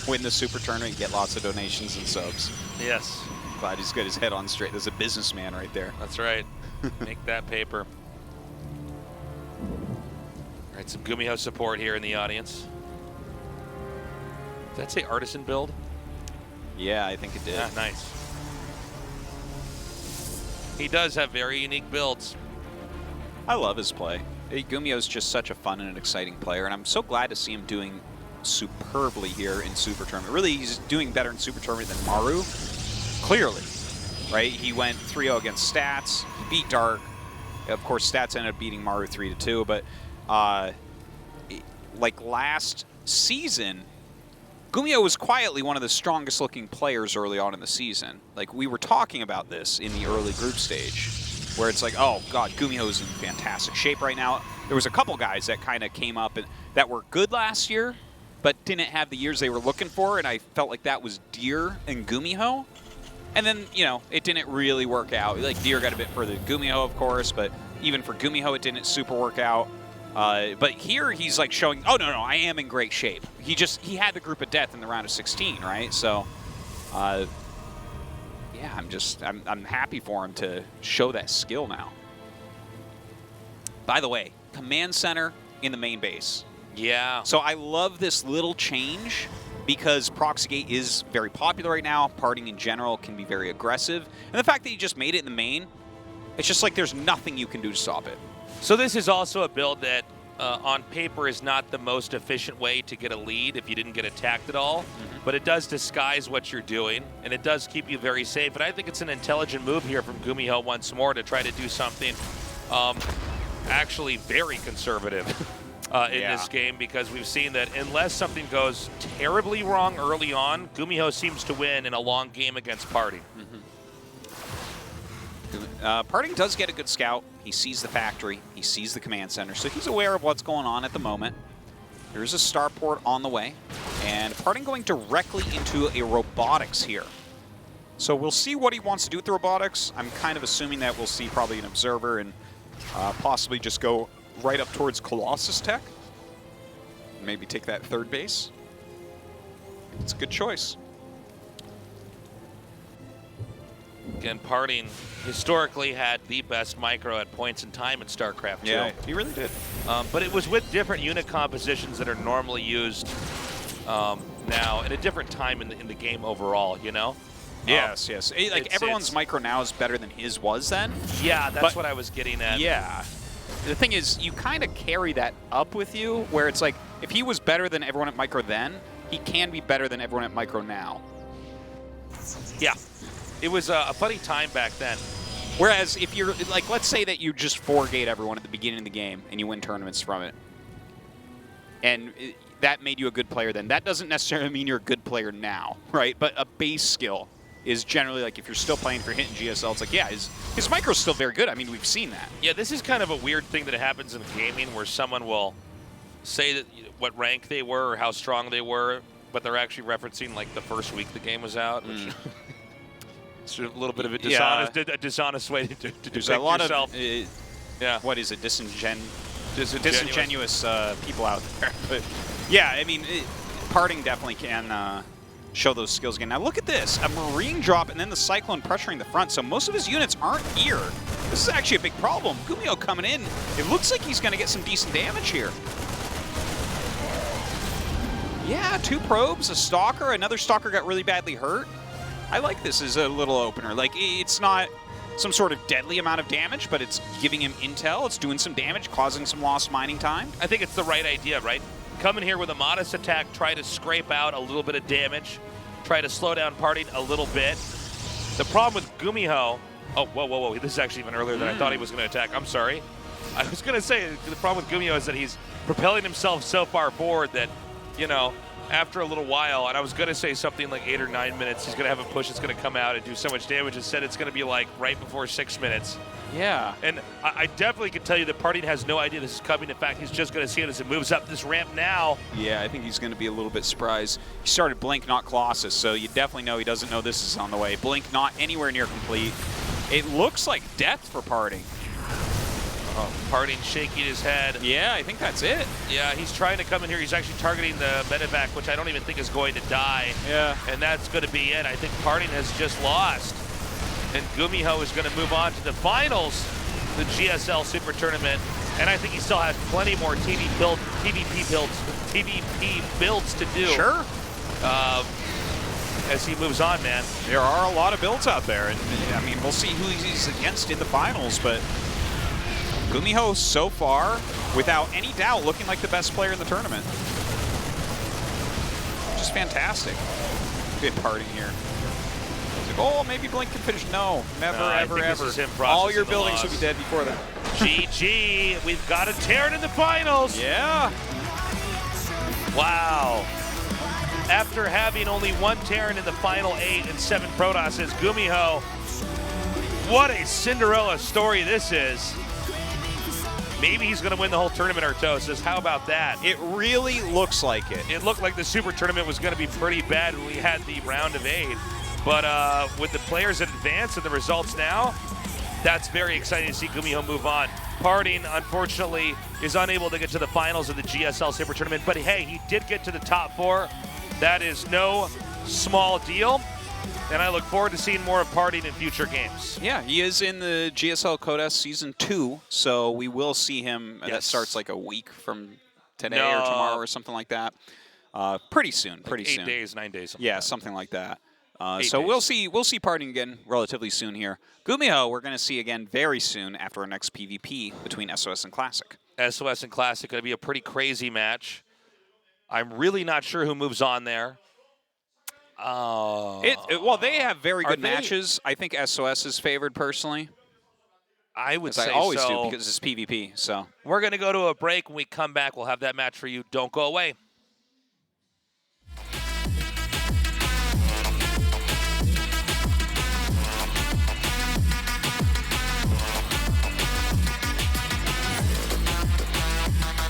D: Win the Super Tournament, get lots of donations and subs.
C: Yes.
D: Glad he's got his head on straight. There's a businessman right there.
C: That's right. Make that paper. All right, some GuMiho support here in the audience. Did that say artisan build?
D: Yeah, I think it did.
C: Yeah, nice. He does have very unique builds.
D: I love his play. GuMiho's just such a fun and an exciting player, and I'm so glad to see him doing superbly here in Super Tournament. Really, he's doing better in Super Tournament than Maru, clearly, right? He went 3-0 against Stats, he beat Dark. Of course, Stats ended up beating Maru 3-2, but like last season, GuMiho was quietly one of the strongest looking players early on in the season. Like, we were talking about this in the early group stage, where it's like, oh god, GuMiho's in fantastic shape right now. There was a couple guys that kind of came up and that were good last year, but didn't have the years they were looking for, and I felt like that was Deer and GuMiho. And then, you know, it didn't really work out. Like, Deer got a bit further than GuMiho, of course, but even for GuMiho, it didn't super work out. But here, he's like showing, oh, no, I am in great shape. He had the group of death in the round of 16, right? So, yeah, I'm happy for him to show that skill now. By the way, command center in the main base.
C: Yeah.
D: So I love this little change because Proxygate is very popular right now. PartinG in general can be very aggressive. And the fact that he just made it in the main, it's just like there's nothing you can do to stop it.
C: So this is also a build that on paper is not the most efficient way to get a lead if you didn't get attacked at all, but it does disguise what you're doing, and it does keep you very safe. And I think it's an intelligent move here from GuMiho once more to try to do something actually very conservative in this game, because we've seen that unless something goes terribly wrong early on, GuMiho seems to win in a long game against PartinG.
D: PartinG does get a good scout. He sees the factory. He sees the command center. So he's aware of what's going on at the moment. There's a starport on the way. And PartinG going directly into a robotics here. So we'll see what he wants to do with the robotics. I'm kind of assuming that we'll see probably an observer and possibly just go right up towards Colossus Tech. Maybe take that third base. It's a good choice.
C: Again, PartinG historically had the best micro at points in time in StarCraft 2.
D: Yeah, he really did.
C: But it was with different unit compositions that are normally used now at a different time in the game overall, you know?
D: Yes, yes. Like everyone's micro now is better than his was then.
C: Yeah, that's what I was getting at.
D: Yeah. The thing is, you kind of carry that up with you, where it's like, if he was better than everyone at micro then, he can be better than everyone at micro now.
C: Yeah. It was a funny time back then.
D: Whereas if you're, like, let's say that you just 4-gate everyone at the beginning of the game and you win tournaments from it, and that made you a good player then, that doesn't necessarily mean you're a good player now, right? But a base skill is generally like, if you're still playing for Hit and GSL, it's like, yeah, his micro's still very good. I mean, we've seen that.
C: Yeah, this is kind of a weird thing that happens in gaming where someone will say that what rank they were or how strong they were, but they're actually referencing like the first week the game was out, which it's a little bit of a dishonest way to depict
D: a lot
C: yourself.
D: Of,
C: yeah.
D: What is it? Disingenuous people out there. But yeah, I mean, PartinG definitely can show those skills again. Now look at this, a Marine drop and then the Cyclone pressuring the front, so most of his units aren't here. This is actually a big problem. GuMiho coming in, it looks like he's gonna get some decent damage here. Yeah, 2 probes, a Stalker, another Stalker got really badly hurt. I like this as a little opener. Like, it's not some sort of deadly amount of damage, but it's giving him intel, it's doing some damage, causing some lost mining time.
C: I think it's the right idea, right? Come in here with a modest attack, try to scrape out a little bit of damage, try to slow down PartinG a little bit. The problem with GuMiho, oh, whoa, this is actually even earlier than I thought he was going to attack. I'm sorry. I was going to say the problem with GuMiho is that he's propelling himself so far forward that, you know, after a little while, and I was going to say something like 8 or 9 minutes, he's going to have a push that's going to come out and do so much damage. Instead, it's going to be like right before 6 minutes.
D: Yeah.
C: And I definitely can tell you that PartinG has no idea this is coming. In fact, he's just going to see it as it moves up this ramp now.
D: Yeah, I think he's going to be a little bit surprised. He started Blink, not Colossus, so you definitely know he doesn't know this is on the way. Blink not anywhere near complete. It looks like death for PartinG.
C: PartinG shaking his head.
D: Yeah, I think that's it.
C: Yeah, he's trying to come in here. He's actually targeting the medevac, which I don't even think is going to die.
D: Yeah.
C: And that's going to be it. I think PartinG has just lost. And GuMiho is going to move on to the finals, the GSL SuperTournament. And I think he still has plenty more TVP builds to do.
D: Sure.
C: As he moves on, man.
D: There are a lot of builds out there. And I mean, we'll see who he's against in the finals, but GuMiho so far, without any doubt, looking like the best player in the tournament. Just fantastic. Good PartinG here. It's like, oh, maybe Blink can finish. No, never, ever. All your buildings will be dead before that.
C: GG, we've got a Terran in the finals.
D: Yeah.
C: Wow. After having only 1 Terran in the final 8 and 7 Protosses, GuMiho, what a Cinderella story this is. Maybe he's going to win the whole tournament, Artosis. How about that?
D: It really looks like it.
C: It looked like the Super Tournament was going to be pretty bad when we had the round of 8. But with the players in advance and the results now, that's very exciting to see GuMiho move on. PartinG, unfortunately, is unable to get to the finals of the GSL Super Tournament. But hey, he did get to the top 4. That is no small deal. And I look forward to seeing more of PartinG in future games.
D: Yeah, he is in the GSL Codes Season 2, so we will see him.
C: Yes.
D: That starts like a week from today or tomorrow or something like that. Pretty soon, pretty soon.
C: 8 days, 9 days.
D: Yeah, something like that. So
C: days.
D: we'll see PartinG again relatively soon here. GuMiho, we're going to see again very soon after our next PvP between SOS and Classic.
C: SOS and Classic going to be a pretty crazy match. I'm really not sure who moves on there.
D: Well, they have very good matches. I think SOS is favored personally.
C: I would say
D: I always
C: so.
D: do because it's PvP. So
C: we're going to go to a break. When we come back, we'll have that match for you. Don't go away.